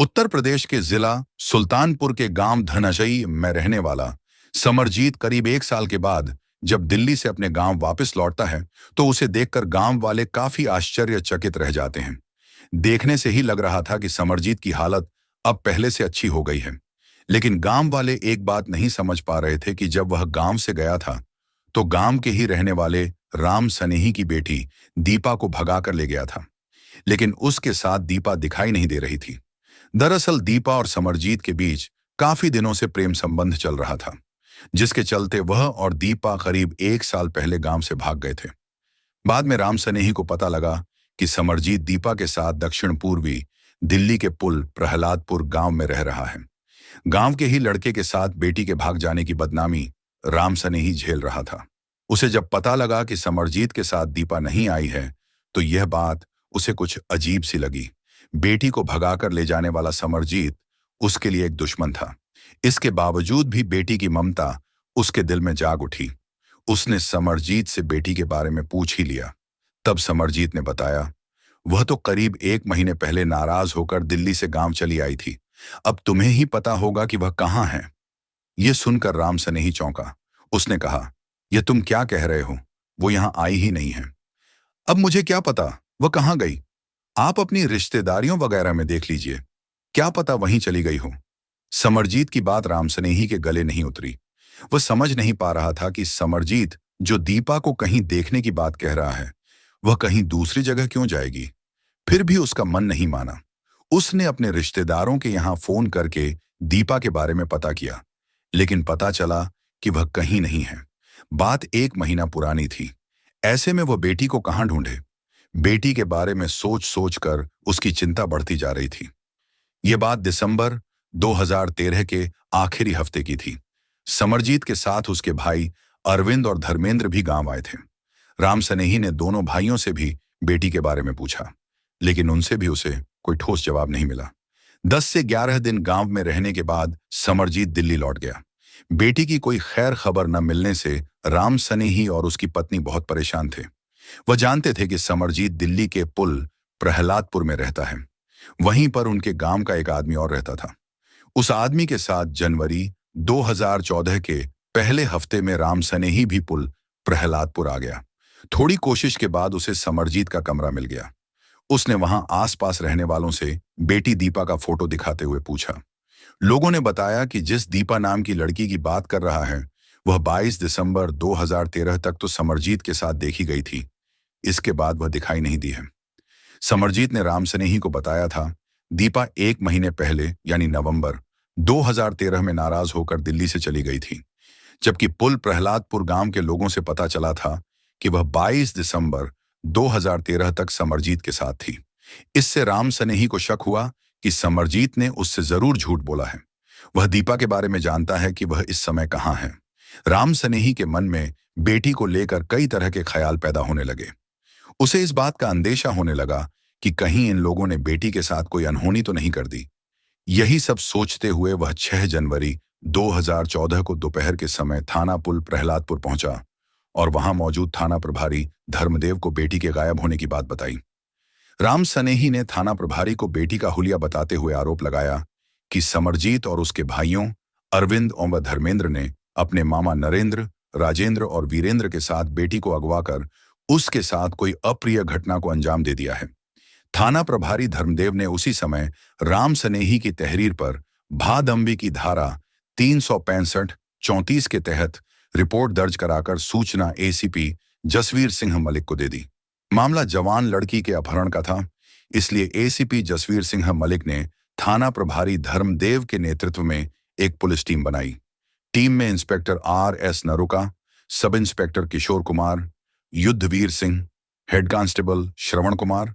उत्तर प्रदेश के जिला सुल्तानपुर के गांव धनजई में रहने वाला समरजीत करीब 1 साल के बाद जब दिल्ली से अपने गांव वापस लौटता है तो उसे देखकर गांव वाले काफी आश्चर्यचकित रह जाते हैं। देखने से ही लग रहा था कि समरजीत की हालत अब पहले से अच्छी हो गई है। लेकिन गांव वाले एक बात नहीं समझ पा रहे थे कि जब वह गांव से गया था तो गांव के ही रहने वाले राम सनेही की बेटी दीपा को भगा कर ले गया था। लेकिन उसके साथ दीपा दिखाई नहीं दे रही थी। दरअसल दीपा और समरजीत के बीच काफी दिनों से प्रेम संबंध चल रहा था, जिसके चलते वह और दीपा करीब 1 साल पहले गांव से भाग गए थे। बाद में राम सनेही को पता लगा कि समरजीत दीपा के साथ दक्षिण पूर्वी दिल्ली के पुल प्रहलादपुर गांव में रह रहा है। गांव के ही लड़के के साथ बेटी के भाग जाने की बदनामी राम सनेही झेल रहा था। उसे जब पता लगा कि समरजीत के साथ दीपा नहीं आई है तो यह बात उसे कुछ अजीब सी लगी। बेटी को भगाकर ले जाने वाला समरजीत उसके लिए एक दुश्मन था। इसके बावजूद भी बेटी की ममता उसके दिल में जाग उठी। उसने समरजीत से बेटी के बारे में पूछ ही लिया। तब समरजीत ने बताया, वह तो करीब 1 महीने पहले नाराज होकर दिल्ली से गांव चली आई थी। अब तुम्हें ही पता होगा कि वह कहाँ है। यह सुनकर राम सनेही चौंका। उसने कहा, यह तुम क्या कह रहे हो? वो यहां आई ही नहीं है। अब मुझे क्या पता वह कहाँ गई? आप अपनी रिश्तेदारियों वगैरह में देख लीजिए, क्या पता वहीं चली गई हो। समरजीत की बात राम सनेही के गले नहीं उतरी। वह समझ नहीं पा रहा था कि समरजीत जो दीपा को कहीं देखने की बात कह रहा है, वह कहीं दूसरी जगह क्यों जाएगी। फिर भी उसका मन नहीं माना। उसने अपने रिश्तेदारों के यहाँ फोन करके दीपा के बारे में पता किया, लेकिन पता चला कि वह कहीं नहीं है। बात 1 महीना पुरानी थी। ऐसे में वह बेटी को कहाँ ढूंढे। बेटी के बारे में सोच सोच कर उसकी चिंता बढ़ती जा रही थी। यह बात दिसंबर 2013 के आखिरी हफ्ते की थी। समरजीत के साथ उसके भाई अरविंद और धर्मेंद्र भी गांव आए थे। राम सनेही ने दोनों भाइयों से भी बेटी के बारे में पूछा, लेकिन उनसे भी उसे कोई ठोस जवाब नहीं मिला। 10 से 11 दिन गांव में रहने के बाद समरजीत दिल्ली लौट गया। बेटी की कोई खैर खबर न मिलने से राम सनेही और उसकी पत्नी बहुत परेशान थे। वह जानते थे कि समरजीत दिल्ली के पुल प्रहलादपुर में रहता है। वहीं पर उनके गांव का एक आदमी और रहता था। उस आदमी के साथ जनवरी 2014 के पहले हफ्ते में राम सनेही भी पुल प्रहलादपुर आ गया। थोड़ी कोशिश के बाद उसे समरजीत का कमरा मिल गया। उसने वहां आसपास रहने वालों से बेटी दीपा का फोटो दिखाते हुए पूछा। लोगों ने बताया कि जिस दीपा नाम की लड़की की बात कर रहा है, वह 22 दिसंबर 2013 तक तो समरजीत के साथ देखी गई थी। इसके बाद वह दिखाई नहीं दी है। समरजीत ने राम सनेही को बताया था, दीपा 1 महीने पहले यानी नवंबर 2013 में नाराज होकर दिल्ली से चली गई थी, जबकि पुल प्रहलादपुर गांव के लोगों से पता चला था कि वह 22 दिसंबर 2013 तक समरजीत के साथ थी। इससे राम सनेही को शक हुआ कि समरजीत ने उससे जरूर झूठ बोला है। वह दीपा के बारे में जानता है कि वह इस समय कहाँ है। राम सनेही के मन में बेटी को लेकर कई तरह के ख्याल पैदा होने लगे। उसे इस बात का अंदेशा होने लगा कि कहीं इन लोगों ने बेटी के साथ कोई अनहोनी तो नहीं कर दी। यही सब सोचते हुए वह 6 जनवरी 2014 को दोपहर के समय थाना पुल प्रहलादपुर पहुंचा और वहां मौजूद थाना प्रभारी धर्मदेव को बेटी के गायब होने की बात बताई। राम सनेही ने थाना प्रभारी को बेटी का हुलिया बताते हुए आरोप लगाया कि समरजीत और उसके भाइयों अरविंद और धर्मेंद्र ने अपने मामा नरेंद्र, राजेंद्र और वीरेंद्र के साथ बेटी को अगवा कर उसके साथ कोई अप्रिय घटना को अंजाम दे दिया है। थाना प्रभारी धर्मदेव ने उसी समय राम सनेही की तहरीर पर भादंबी की धारा 365-34 के तहत रिपोर्ट दर्ज कराकर सूचना एसीपी जसवीर सिंह मलिक को दे दी। मामला जवान लड़की के अपहरण का था, इसलिए एसीपी जसवीर सिंह मलिक ने थाना प्रभारी धर्मदेव के नेतृत्व में एक पुलिस टीम बनाई। टीम में inspector RS Naruka, sub inspector Kishore Kumar, Yudhveer Singh, head constable Shravan Kumar,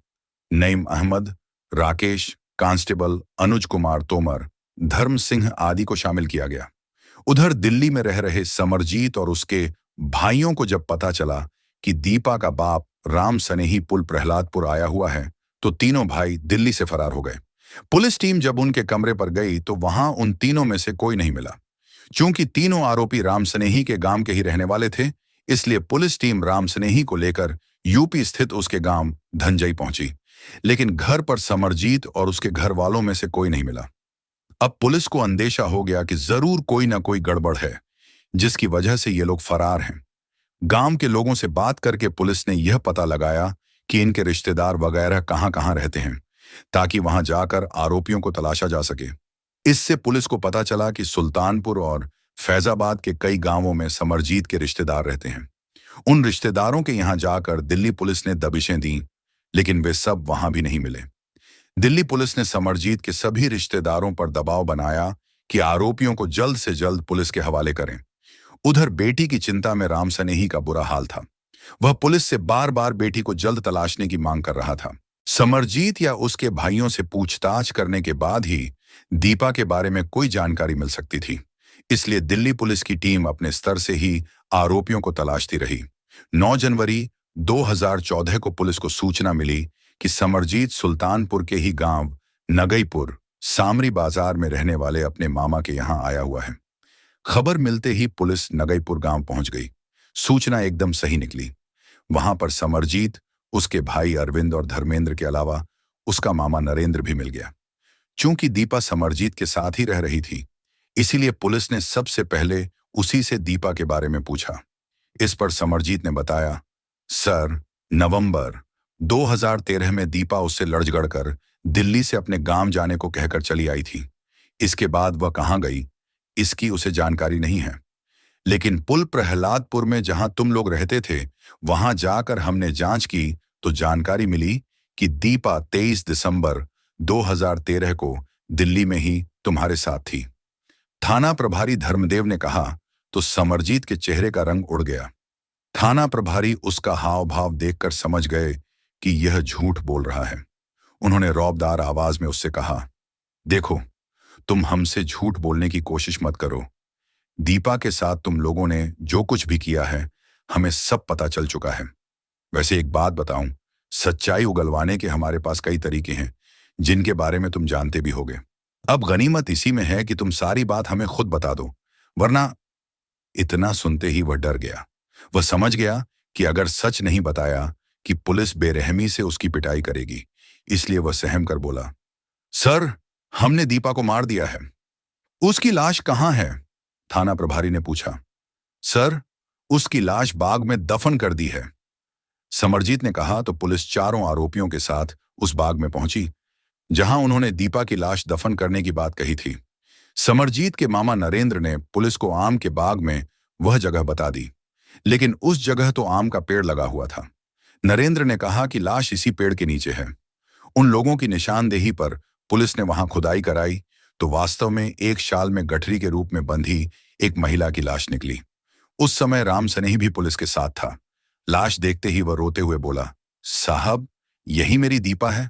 Naeem Ahmed, Rakesh, constable Anuj Kumar Tomar, Dharam Singh आदि को शामिल किया गया। उधर दिल्ली में रह रहे समरजीत और उसके भाइयों को जब पता चला कि दीपा का बाप राम सनेही पुल प्रहलादपुर आया हुआ है तो तीनों भाई दिल्ली से फरार हो गए। पुलिस टीम जब उनके कमरे पर गई तो वहां उन तीनों में से कोई नहीं मिला। चूंकि तीनों आरोपी राम सनेही के गांव के ही रहने वाले थे, इसलिए पुलिस टीम राम सनेही को लेकर यूपी स्थित उसके गांव धनजई पहुंची, लेकिन घर पर समरजीत और उसके घर वालों में से कोई नहीं मिला। अब पुलिस को अंदेशा हो गया कि जरूर कोई ना कोई गड़बड़ है, जिसकी वजह से ये लोग फरार हैं। गांव के लोगों से बात करके पुलिस ने यह पता लगाया कि इनके रिश्तेदार वगैरह कहां कहां रहते हैं, ताकि वहां जाकर आरोपियों को तलाशा जा सके। इससे पुलिस को पता चला कि सुल्तानपुर और फैजाबाद के कई गांवों में समरजीत के रिश्तेदार रहते हैं। उन रिश्तेदारों के यहां जाकर दिल्ली पुलिस ने दबिशें दी, लेकिन वे सब वहां भी नहीं मिले। दिल्ली पुलिस ने समरजीत के सभी रिश्तेदारों पर दबाव बनाया कि आरोपियों को जल्द से जल्द पुलिस के हवाले करें। उधर बेटी की चिंता में राम सनेही का बुरा हाल था। वह पुलिस से बार बार बेटी को जल्द तलाशने की मांग कर रहा था। समरजीत या उसके भाइयों से पूछताछ करने के बाद ही दीपा के बारे में कोई जानकारी मिल सकती थी। इसलिए दिल्ली पुलिस की टीम अपने स्तर से ही आरोपियों को तलाशती रही। 9 जनवरी 2014 को पुलिस को सूचना मिली कि समरजीत सुल्तानपुर के ही गांव नगईपुर सामरी बाजार में रहने वाले अपने मामा के यहां आया हुआ है। खबर मिलते ही पुलिस नगईपुर गांव पहुंच गई। सूचना एकदम सही निकली। वहां पर समरजीत, उसके भाई अरविंद और धर्मेंद्र के अलावा उसका मामा नरेंद्र भी मिल गया। चूंकि दीपा समरजीत के साथ ही रह रही थी, इसीलिए पुलिस ने सबसे पहले उसी से दीपा के बारे में पूछा। इस पर समरजीत ने बताया, सर, नवंबर 2013 में दीपा उससे लड़-झगड़ कर दिल्ली से अपने गांव जाने को कहकर चली आई थी। इसके बाद वह कहां गई, इसकी उसे जानकारी नहीं है। लेकिन पुल प्रहलादपुर में जहां तुम लोग रहते थे, वहां जाकर हमने जांच की तो जानकारी मिली कि दीपा 23 दिसंबर 2013 को दिल्ली में ही तुम्हारे साथ थी। थाना प्रभारी धर्मदेव ने कहा तो समरजीत के चेहरे का रंग उड़ गया। थाना प्रभारी उसका हाव भाव देखकर समझ गए कि यह झूठ बोल रहा है। उन्होंने रौबदार आवाज में उससे कहा, देखो, तुम हमसे झूठ बोलने की कोशिश मत करो। दीपा के साथ तुम लोगों ने जो कुछ भी किया है, हमें सब पता चल चुका है। वैसे एक बात बताऊं, सच्चाई उगलवाने के हमारे पास कई तरीके हैं, जिनके बारे में तुम जानते भी होगे। अब गनीमत इसी में है कि तुम सारी बात हमें खुद बता दो, वरना। इतना सुनते ही वह डर गया। वह समझ गया कि अगर सच नहीं बताया कि पुलिस बेरहमी से उसकी पिटाई करेगी, इसलिए वह सहम कर बोला, सर, हमने दीपा को मार दिया है। उसकी लाश कहां है? थाना प्रभारी ने पूछा। सर, उसकी लाश बाग में दफन कर दी है। समरजीत ने कहा तो पुलिस चारों आरोपियों के साथ उस बाग में पहुंची, जहां उन्होंने दीपा की लाश दफन करने की बात कही थी। समरजीत के मामा नरेंद्र ने पुलिस को आम के बाग में वह जगह बता दी, लेकिन उस जगह तो आम का पेड़ लगा हुआ था। नरेंद्र ने कहा कि लाश इसी पेड़ के नीचे है। उन लोगों की निशानदेही पर पुलिस ने वहां खुदाई कराई तो वास्तव में एक शाल में गठरी के रूप में बंधी एक महिला की लाश निकली। उस समय राम सनेही भी पुलिस के साथ था। लाश देखते ही वह रोते हुए बोला, साहब, यही मेरी दीपा है।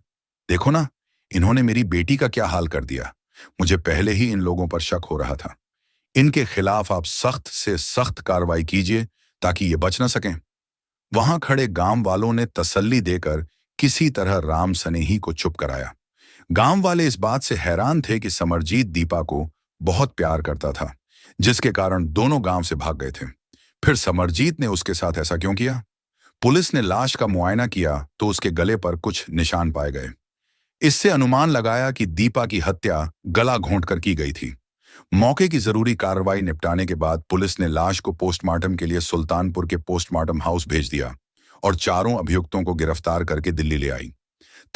देखो ना, इन्होंने मेरी बेटी का क्या हाल कर दिया। मुझे पहले ही इन लोगों पर शक हो रहा था। इनके खिलाफ आप सख्त से सख्त कार्रवाई कीजिए ताकि ये बच न सकें। वहां खड़े गांव वालों ने तसल्ली देकर किसी तरह राम सनेही को चुप कराया। गांव वाले इस बात से हैरान थे कि समरजीत दीपा को बहुत प्यार करता था, जिसके कारण दोनों गांव से भाग गए थे। फिर समरजीत ने उसके साथ ऐसा क्यों किया? पुलिस ने लाश का मुआयना किया तो उसके गले पर कुछ निशान पाए गए। इससे अनुमान लगाया कि दीपा की हत्या गला घोंटकर की गई थी। मौके की जरूरी कार्रवाई निपटाने के बाद पुलिस ने लाश को पोस्टमार्टम के लिए सुल्तानपुर के पोस्टमार्टम हाउस भेज दिया और चारों अभियुक्तों को गिरफ्तार करके दिल्ली ले आई।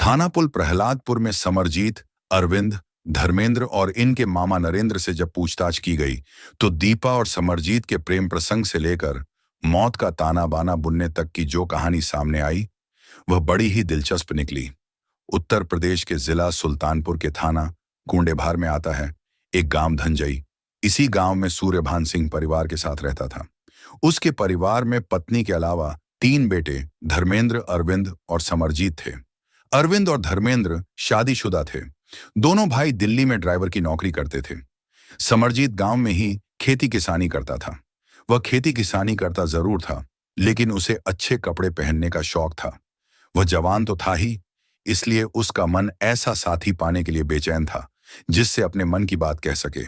थाना पुल प्रहलादपुर में समरजीत, अरविंद, धर्मेंद्र और इनके मामा नरेंद्र से जब पूछताछ की गई तो दीपा और समरजीत के प्रेम प्रसंग से लेकर मौत का ताना बाना बुनने तक की जो कहानी सामने आई, वह बड़ी ही दिलचस्प निकली। उत्तर प्रदेश के जिला सुल्तानपुर के थाना कुंडेभार में आता है एक गांव धनजई। इसी गांव में सूर्यभान सिंह परिवार के साथ रहता था। उसके परिवार में पत्नी के अलावा 3 बेटे धर्मेंद्र, अरविंद और समरजीत थे। अरविंद और धर्मेंद्र शादीशुदा थे। दोनों भाई दिल्ली में ड्राइवर की नौकरी करते थे। समरजीत गांव में ही खेती किसानी करता था। वह खेती किसानी करता जरूर था, लेकिन उसे अच्छे कपड़े पहनने का शौक था। वह जवान तो था ही, इसलिए उसका मन ऐसा साथी पाने के लिए बेचैन था जिससे अपने मन की बात कह सके।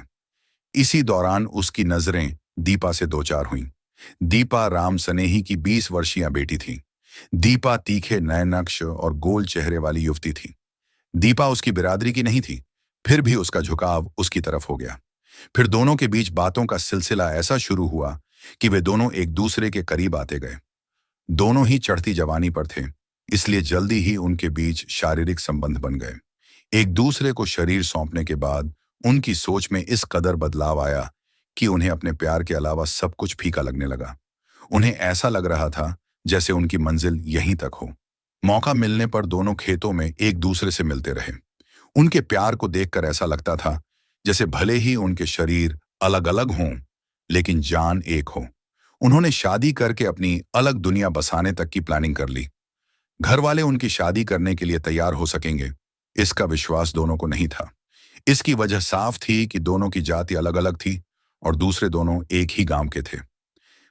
इसी दौरान उसकी नजरें दीपा से दो चार हुईं। दीपा राम सनेही की 20 वर्षीय बेटी थी। दीपा तीखे नए नक्श और गोल चेहरे वाली युवती थी। दीपा उसकी बिरादरी की नहीं थी, फिर भी उसका झुकाव उसकी तरफ हो गया। फिर दोनों के बीच बातों का सिलसिला ऐसा शुरू हुआ कि वे दोनों एक दूसरे के करीब आते गए। दोनों ही चढ़ती जवानी पर थे, इसलिए जल्दी ही उनके बीच शारीरिक संबंध बन गए। एक दूसरे को शरीर सौंपने के बाद उनकी सोच में इस कदर बदलाव आया कि उन्हें अपने प्यार के अलावा सब कुछ फीका लगने लगा। उन्हें ऐसा लग रहा था जैसे उनकी मंजिल यहीं तक हो। मौका मिलने पर दोनों खेतों में एक दूसरे से मिलते रहे। उनके प्यार को देखकर ऐसा लगता था जैसे भले ही उनके शरीर अलग अलग हों, लेकिन जान एक हो। उन्होंने शादी करके अपनी अलग दुनिया बसाने तक की प्लानिंग कर ली। घर वाले उनकी शादी करने के लिए तैयार हो सकेंगे, इसका विश्वास दोनों को नहीं था। इसकी वजह साफ थी कि दोनों की जाति अलग अलग थी और दूसरे दोनों एक ही गांव के थे।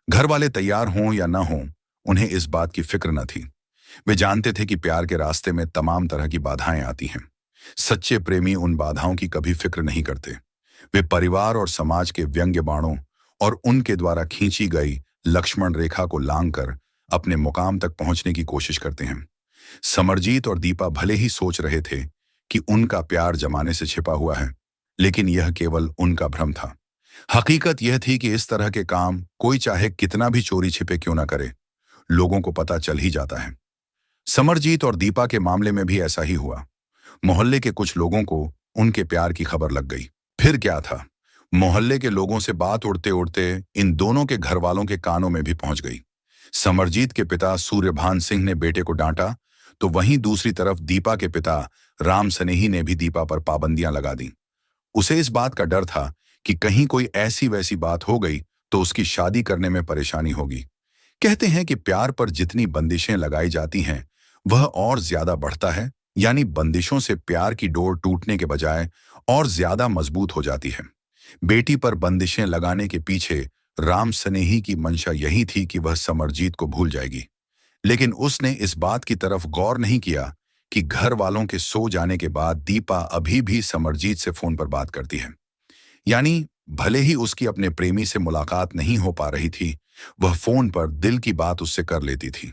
घर वाले तैयार हों या न हों, उन्हें इस बात की फिक्र न थी। वे जानते थे कि प्यार के रास्ते में तमाम तरह की बाधाएं आती हैं। सच्चे प्रेमी उन बाधाओं की कभी फिक्र नहीं करते। वे परिवार और समाज के व्यंग्य बाणों और उनके द्वारा खींची गई लक्ष्मण रेखा को लांघकर अपने मुकाम तक पहुंचने की कोशिश करते हैं। समरजीत और दीपा भले ही सोच रहे थे कि उनका प्यार जमाने से छिपा हुआ है, लेकिन यह केवल उनका भ्रम था। हकीकत यह थी कि इस तरह के काम कोई चाहे कितना भी चोरी छिपे क्यों ना करे, लोगों को पता चल ही जाता है। समरजीत और दीपा के मामले में भी ऐसा ही हुआ। मोहल्ले के कुछ लोगों को उनके प्यार की खबर लग गई। फिर क्या था, मोहल्ले के लोगों से बात उड़ते उड़ते इन दोनों के घर वालों के कानों में भी पहुंच गई। समरजीत के पिता सूर्यभान सिंह ने बेटे को डांटा, तो वहीं दूसरी तरफ दीपा के पिता राम सनेही ने भी दीपा पर पाबंदियां लगा दी। उसे इस बात का डर था कि कहीं कोई ऐसी वैसी बात हो गई तो उसकी शादी करने में परेशानी होगी। कहते हैं कि प्यार पर जितनी बंदिशें लगाई जाती हैं, वह और ज्यादा बढ़ता है, यानी बंदिशों से प्यार की डोर टूटने के बजाय और ज्यादा मजबूत हो जाती है। बेटी पर बंदिशें लगाने के पीछे राम सनेही की मंशा यही थी कि वह समरजीत को भूल जाएगी। लेकिन उसने इस बात की तरफ गौर नहीं किया कि घर वालों के सो जाने के बाद दीपा अभी भी समरजीत से फोन पर बात करती है। यानी भले ही उसकी अपने प्रेमी से मुलाकात नहीं हो पा रही थी, वह फोन पर दिल की बात उससे कर लेती थी।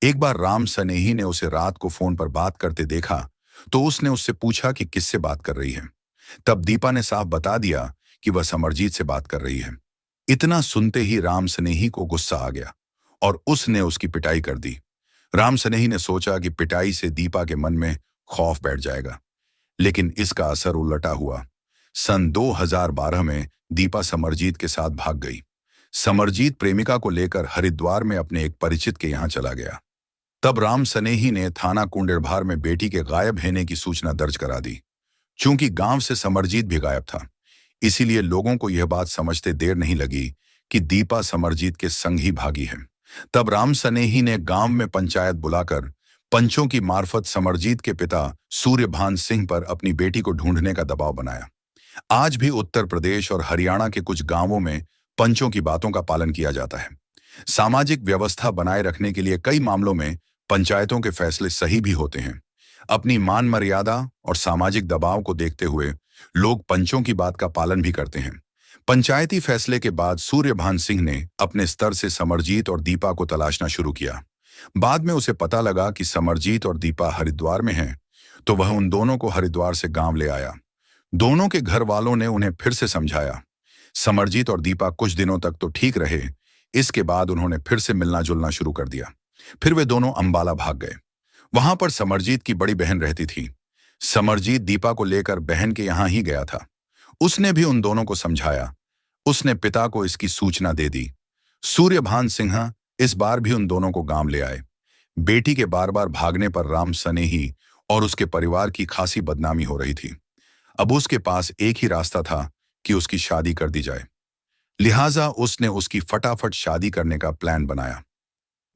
एक बार राम सनेही ने उसे रात को फोन पर बात करते देखा, तो उसने उससे पूछा कि किससे बात कर रही है। तब दीपा ने साफ बता दिया कि वह समरजीत से बात कर रही है। इतना सुनते ही राम सनेही को गुस्सा आ गया और उसने उसकी पिटाई कर दी। राम सनेही ने सोचा कि पिटाई से दीपा के मन में खौफ बैठ जाएगा, लेकिन इसका असर उलटा हुआ। सन 2012 में दीपा समरजीत के साथ भाग गई। समरजीत प्रेमिका को लेकर हरिद्वार में अपने एक परिचित के यहां चला गया। तब राम सनेही ने थाना कुंडेरभार में बेटी के गायब होने की सूचना दर्ज करा दी। चूंकि गांव से समरजीत भी गायब था, इसीलिए लोगों को यह बात समझते देर नहीं लगी कि दीपा समरजीत के संग ही भागी है। तब राम सनेही ने गांव में पंचायत बुलाकर पंचों की मार्फत समरजीत के पिता सूर्यभान सिंह पर अपनी बेटी को ढूंढने का दबाव बनाया। आज भी उत्तर प्रदेश और हरियाणा के कुछ गांवों में पंचों की बातों का पालन किया जाता है। सामाजिक व्यवस्था बनाए रखने के लिए कई मामलों में पंचायतों के फैसले सही भी होते हैं। अपनी मान मर्यादा और सामाजिक दबाव को देखते हुए लोग पंचों की बात का पालन भी करते हैं। पंचायती फैसले के बाद सूर्यभान सिंह ने अपने स्तर से समरजीत और दीपा को तलाशना शुरू किया। बाद में उसे पता लगा कि समरजीत और दीपा हरिद्वार में हैं, तो वह उन दोनों को हरिद्वार से गांव ले आया। दोनों के घर वालों ने उन्हें फिर से समझाया। समरजीत और दीपा कुछ दिनों तक तो ठीक रहे, इसके बाद उन्होंने फिर से मिलना जुलना शुरू कर दिया। फिर वे दोनों अंबाला भाग गए। वहां पर समरजीत की बड़ी बहन रहती थी। समरजीत दीपा को लेकर बहन के यहां ही गया था। उसने भी उन दोनों को समझाया। उसने पिता को इसकी सूचना दे दी। सूर्यभान सिंह इस बार भी उन दोनों को गांव ले आए। बेटी के बार बार भागने पर राम सनेही और उसके परिवार की खासी बदनामी हो रही थी। अब उसके पास एक ही रास्ता था कि उसकी शादी कर दी जाए। लिहाजा उसने उसकी फटाफट शादी करने का प्लान बनाया।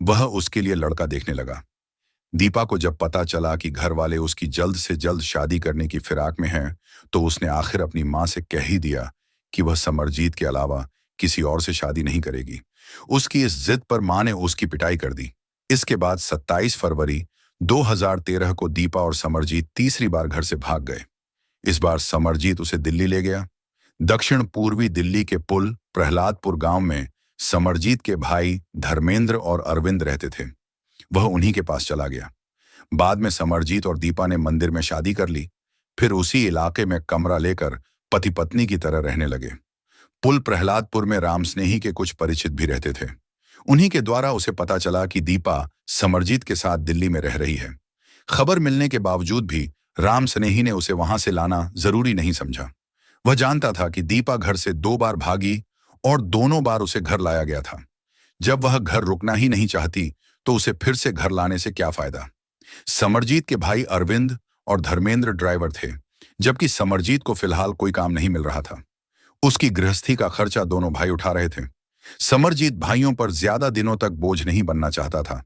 वह उसके लिए लड़का देखने लगा। दीपा को जब पता चला कि घर वाले उसकी जल्द से जल्द शादी करने की फिराक में हैं, तो उसने आखिर अपनी मां से कह ही दिया कि वह समरजीत के अलावा किसी और से शादी नहीं करेगी। उसकी इस जिद पर मां ने उसकी पिटाई कर दी। इसके बाद 27 फरवरी 2013 को दीपा और समरजीत तीसरी बार घर से भाग गए। इस बार समरजीत उसे दिल्ली ले गया। दक्षिण पूर्वी दिल्ली के पुल प्रहलादपुर गांव में समरजीत के भाई धर्मेंद्र और अरविंद रहते थे। वह उन्हीं के पास चला गया। बाद में समरजीत और दीपा ने मंदिर में शादी कर ली। फिर उसी इलाके में कमरा लेकर पति पत्नी की तरह रहने लगे। पुल प्रहलादपुर में राम स्नेही के कुछ परिचित भी रहते थे। उन्हीं के द्वारा उसे पता चला कि दीपा समरजीत के साथ दिल्ली में रह रही है। खबर मिलने के बावजूद भी राम स्नेही ने उसे वहां से लाना जरूरी नहीं समझा। वह जानता था कि दीपा घर से 2 बार भागी और दोनों बार उसे घर लाया गया था। जब वह घर रुकना ही नहीं चाहती तो उसे फिर से घर लाने से क्या फायदा। समरजीत के भाई अरविंद और धर्मेंद्र ड्राइवर थे, जबकि समरजीत को फिलहाल कोई काम नहीं मिल रहा था। उसकी गृहस्थी का खर्चा दोनों भाई उठा रहे थे। समरजीत भाइयों पर ज्यादा दिनों तक बोझ नहीं बनना चाहता था,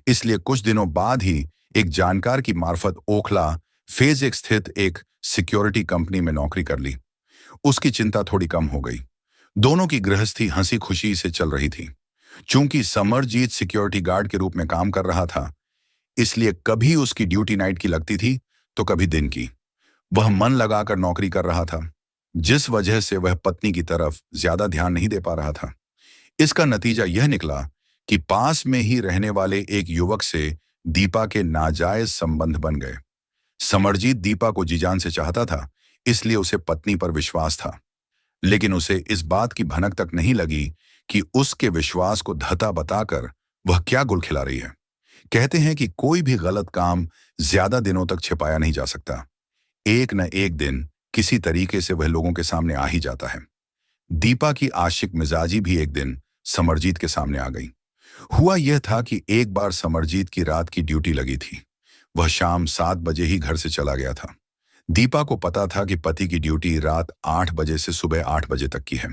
इसलिए कुछ दिनों बाद ही एक जानकार की मार्फत ओखला फेज 1 स्थित एक सिक्योरिटी कंपनी में नौकरी कर ली। उसकी चिंता थोड़ी कम हो गई। दोनों की गृहस्थी हंसी खुशी से चल रही थी। चूंकि समरजीत सिक्योरिटी गार्ड के रूप में काम कर रहा था, इसलिए कभी उसकी ड्यूटी नाइट की लगती थी तो कभी दिन की। वह मन लगाकर नौकरी कर रहा था, जिस वजह से वह पत्नी की तरफ ज्यादा ध्यान नहीं दे पा रहा था। इसका नतीजा यह निकला कि पास में ही रहने वाले एक युवक से दीपा के नाजायज संबंध बन गए। समरजीत दीपा को जीजान से चाहता था, इसलिए उसे पत्नी पर विश्वास था, लेकिन उसे इस बात की भनक तक नहीं लगी कि उसके विश्वास को धता बताकर वह क्या गुल खिला रही है। कहते हैं कि कोई भी गलत काम ज्यादा दिनों तक छिपाया नहीं जा सकता। एक न एक दिन किसी तरीके से वह लोगों के सामने आ ही जाता है। दीपा की आशिक मिजाजी भी एक दिन समरजीत के सामने आ गई। हुआ यह था कि एक बार समरजीत की रात की ड्यूटी लगी थी। वह शाम 7 बजे ही घर से चला गया था। दीपा को पता था कि पति की ड्यूटी रात 8 बजे से सुबह 8 बजे तक की है।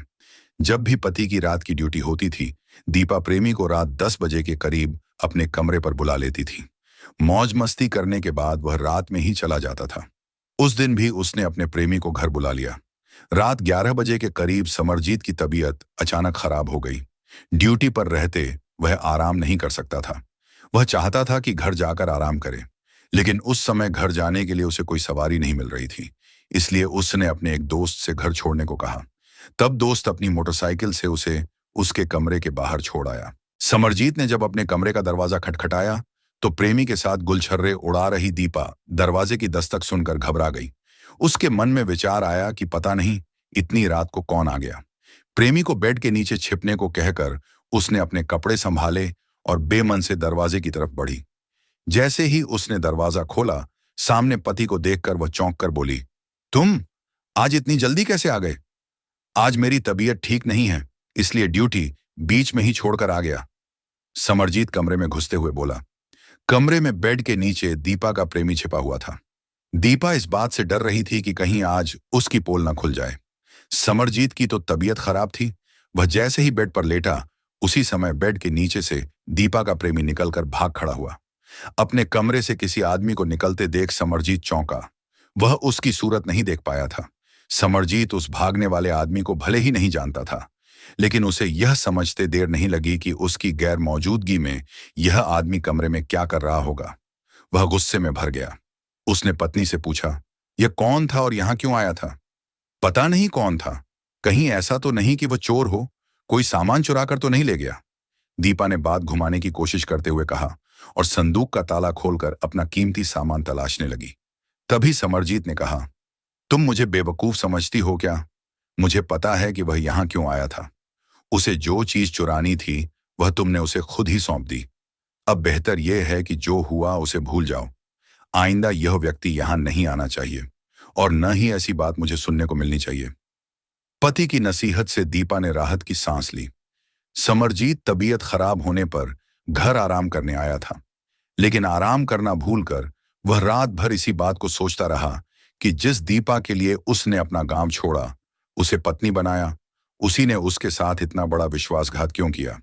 जब भी पति की रात की ड्यूटी होती थी, दीपा प्रेमी को रात 10 बजे के करीब अपने कमरे पर बुला लेती थी। मौज मस्ती करने के बाद वह रात में ही चला जाता था। उस दिन भी उसने अपने प्रेमी को घर बुला लिया। रात 11 बजे के करीब समरजीत की तबीयत अचानक खराब हो गई। ड्यूटी पर रहते वह आराम नहीं कर सकता था। वह चाहता था कि घर जाकर आराम करे, लेकिन उस समय घर जाने के लिए उसे कोई सवारी नहीं मिल रही थी। इसलिए उसने अपने एक दोस्त से घर छोड़ने को कहा। तब दोस्त अपनी मोटरसाइकिल से उसे उसके कमरे के बाहर छोड़ आया। समरजीत ने जब अपने कमरे का दरवाजा खटखटाया तो प्रेमी के साथ गुलछर्रे उड़ा रही दीपा दरवाजे की दस्तक सुनकर घबरा गई। उसके मन में विचार आया कि पता नहीं इतनी रात को कौन आ गया। प्रेमी को बेड के नीचे छिपने को कहकर उसने अपने कपड़े संभाले और बेमन से दरवाजे की तरफ बढ़ी। जैसे ही उसने दरवाजा खोला, सामने पति को देखकर वह चौंक कर बोली, तुम आज इतनी जल्दी कैसे आ गए? आज मेरी तबीयत ठीक नहीं है, इसलिए ड्यूटी बीच में ही छोड़कर आ गया। समरजीत कमरे में घुसते हुए बोला। कमरे में बेड के नीचे दीपा का प्रेमी छिपा हुआ था। दीपा इस बात से डर रही थी कि कहीं आज उसकी पोल न खुल जाए। समरजीत की तो तबीयत खराब थी। वह जैसे ही बेड पर लेटा, उसी समय बेड के नीचे से दीपा का प्रेमी निकलकर भाग खड़ा हुआ। अपने कमरे से किसी आदमी को निकलते देख समरजीत चौंका। वह उसकी सूरत नहीं देख पाया था। समरजीत उस भागने वाले आदमी को भले ही नहीं जानता था, लेकिन उसे यह समझते देर नहीं लगी कि उसकी गैर मौजूदगी में यह आदमी कमरे में क्या कर रहा होगा। वह गुस्से में भर गया। उसने पत्नी से पूछा, यह कौन था और यहां क्यों आया था? पता नहीं कौन था। कहीं ऐसा तो नहीं कि वह चोर हो, कोई सामान चुरा कर तो नहीं ले गया? दीपा ने बात घुमाने की कोशिश करते हुए कहा और संदूक का ताला खोलकर अपना कीमती सामान तलाशने लगी। तभी समरजीत ने कहा, तुम मुझे बेवकूफ समझती हो क्या? मुझे पता है कि वह यहां क्यों आया था। उसे जो चीज चुरानी थी वह तुमने उसे खुद ही सौंप दी। अब बेहतर यह है कि जो हुआ उसे भूल जाओ। आइंदा यह व्यक्ति यहां नहीं आना चाहिए और न ही ऐसी बात मुझे सुनने को मिलनी चाहिए। पति की नसीहत से दीपा ने राहत की सांस ली। समरजीत तबीयत खराब होने पर घर आराम करने आया था, लेकिन आराम करना भूलकर वह रात भर इसी बात को सोचता रहा कि जिस दीपा के लिए उसने अपना गांव छोड़ा, उसे पत्नी बनाया, उसी ने उसके साथ इतना बड़ा विश्वासघात क्यों किया।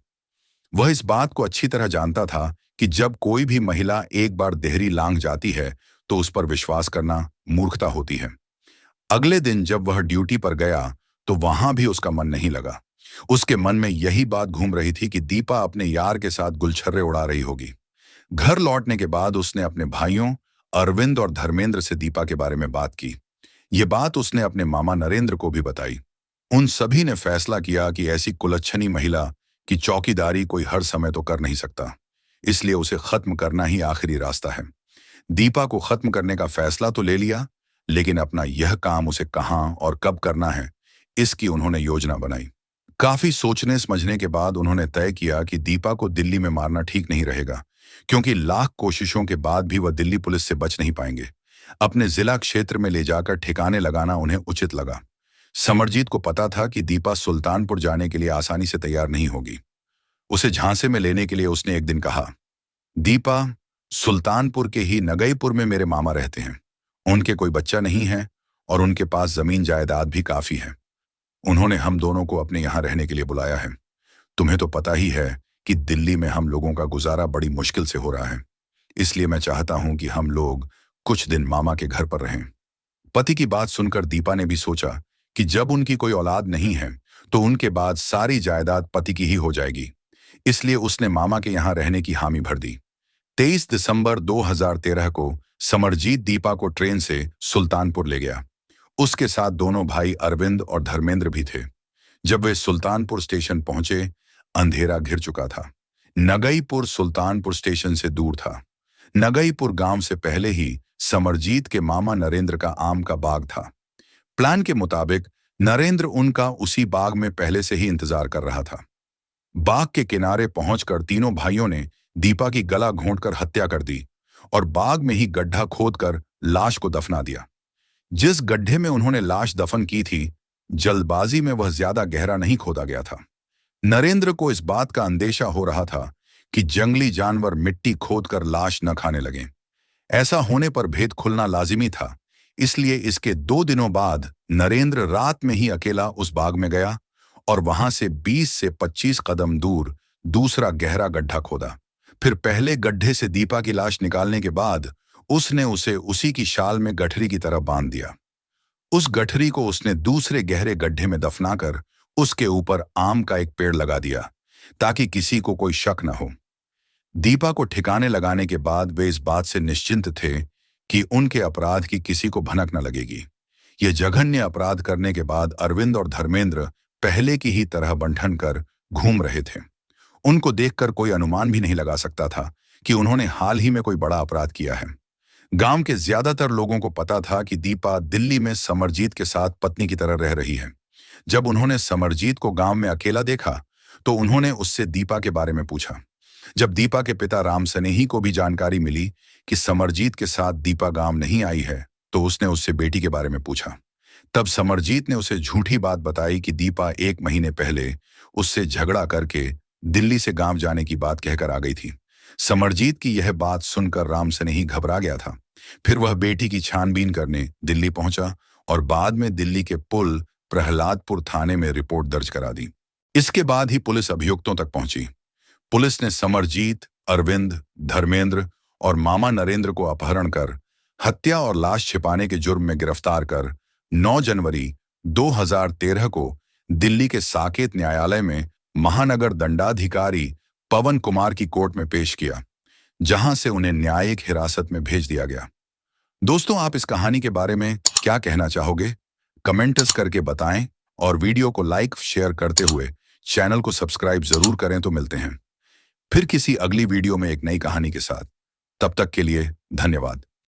वह इस बात को अच्छी तरह जानता था कि जब कोई भी महिला एक बार देहरी लांघ जाती है तो उस पर विश्वास करना मूर्खता होती है। अगले दिन जब वह ड्यूटी पर गया तो वहां भी उसका मन नहीं लगा। उसके मन में यही बात घूम रही थी कि दीपा अपने यार के साथ गुलछर्रे उड़ा रही होगी। घर लौटने के बाद उसने अपने भाइयों अरविंद और धर्मेंद्र से दीपा के बारे में बात की। ये बात उसने अपने मामा नरेंद्र को भी बताई। उन सभी ने फैसला किया कि ऐसी कुलच्छनी महिला की चौकीदारी कोई हर समय तो कर नहीं सकता। इसलिए उसे खत्म करना ही आखिरी रास्ता है। दीपा को खत्म करने का फैसला तो ले लिया, लेकिन अपना यह काम उसे कहां और कब करना है, इसकी उन्होंने योजना बनाई। काफी सोचने समझने के बाद उन्होंने तय किया कि दीपा को दिल्ली में मारना ठीक नहीं रहेगा, क्योंकि लाख कोशिशों के बाद भी वह दिल्ली पुलिस से बच नहीं पाएंगे। अपने जिला क्षेत्र में ले जाकर ठिकाने लगाना उन्हें उचित लगा। समरजीत को पता था कि दीपा सुल्तानपुर जाने के लिए आसानी से तैयार नहीं होगी। उसे झांसे में लेने के लिए उसने एक दिन कहा, दीपा, सुल्तानपुर के ही नगईपुर में मेरे मामा रहते हैं। उनके कोई बच्चा नहीं है और उनके पास जमीन जायदाद भी काफी है। उन्होंने हम दोनों को अपने यहाँ रहने के लिए बुलाया है। तुम्हें तो पता ही है कि दिल्ली में हम लोगों का गुजारा बड़ी मुश्किल से हो रहा है, इसलिए मैं चाहता हूं कि हम लोग कुछ दिन मामा के घर पर रहें। पति की बात सुनकर दीपा ने भी सोचा कि जब उनकी कोई औलाद नहीं है तो उनके बाद सारी जायदाद पति की ही हो जाएगी, इसलिए उसने मामा के यहाँ रहने की हामी भर दी। 23 दिसंबर 2013 को समरजीत दीपा को ट्रेन से सुल्तानपुर ले गया। उसके साथ दोनों भाई अरविंद और धर्मेंद्र भी थे। जब वे सुल्तानपुर स्टेशन पहुंचे, अंधेरा घिर चुका था। नगईपुर सुल्तानपुर स्टेशन से दूर था। नगईपुर गांव से पहले ही समरजीत के मामा नरेंद्र का आम का बाग था। प्लान के मुताबिक नरेंद्र उनका उसी बाग में पहले से ही इंतजार कर रहा था। बाग के किनारे पहुंचकर तीनों भाइयों ने दीपा की गला घोंटकर हत्या कर दी और बाग में ही गड्ढा खोदकर लाश को दफना दिया। जिस गड्ढे में उन्होंने लाश दफन की थी, जल्दबाजी में वह ज्यादा गहरा नहीं खोदा गया था। नरेंद्र को इस बात का अंदेशा हो रहा था कि जंगली जानवर मिट्टी खोदकर लाश न खाने लगें। ऐसा होने पर भेद खुलना लाजिमी था, इसलिए इसके 2 दिनों बाद नरेंद्र रात में ही अकेला उस बाग में गया और वहां से 20 से 25 कदम दूर दूसरा गहरा गड्ढा खोदा। फिर पहले गड्ढे से दीपा की लाश निकालने के बाद उसने उसे उसी की शाल में गठरी की तरह बांध दिया। उस गठरी को उसने दूसरे गहरे गड्ढे में दफनाकर उसके ऊपर आम का एक पेड़ लगा दिया, ताकि किसी को कोई शक न हो। दीपा को ठिकाने लगाने के बाद वे इस बात से निश्चिंत थे कि उनके अपराध की किसी को भनक न लगेगी। ये जघन्य अपराध करने के बाद अरविंद और धर्मेंद्र पहले की ही तरह बंठन कर घूम रहे थे। उनको देखकर कोई अनुमान भी नहीं लगा सकता था कि उन्होंने हाल ही में कोई बड़ा अपराध किया है। गांव के ज्यादातर लोगों को पता था कि दीपा दिल्ली में समरजीत के साथ पत्नी की तरह रह रही है। जब उन्होंने समरजीत को गांव में अकेला देखा तो उन्होंने उससे दीपा के बारे में पूछा। जब दीपा के पिता राम सनेही को भी जानकारी मिली कि समरजीत के साथ दीपा गांव नहीं आई है, तो उसने उससे बेटी के बारे में पूछा। तब समरजीत ने उसे झूठी बात बताई कि दीपा 1 महीने पहले उससे झगड़ा करके दिल्ली से गांव जाने की बात कहकर आ गई थी। समरजीत की यह बात सुनकर राम सनेही घबरा गया था। फिर वह बेटी की छानबीन करने दिल्ली पहुंचा और बाद में दिल्ली के पुल प्रहलादपुर थाने में रिपोर्ट दर्ज करा दी। इसके बाद ही पुलिस अभियुक्तों तक पहुंची। पुलिस ने समरजीत, अरविंद, धर्मेंद्र और मामा नरेंद्र को अपहरण कर हत्या और लाश छिपाने के जुर्म में गिरफ्तार कर 9 जनवरी 2013 को दिल्ली के साकेत न्यायालय में महानगर दंडाधिकारी पवन कुमार की कोर्ट में पेश किया, जहां से उन्हें न्यायिक हिरासत में भेज दिया गया। दोस्तों, आप इस कहानी के बारे में क्या कहना चाहोगे? कमेंट्स करके बताएं और वीडियो को लाइक शेयर करते हुए चैनल को सब्सक्राइब जरूर करें। तो मिलते हैं फिर किसी अगली वीडियो में एक नई कहानी के साथ। तब तक के लिए धन्यवाद।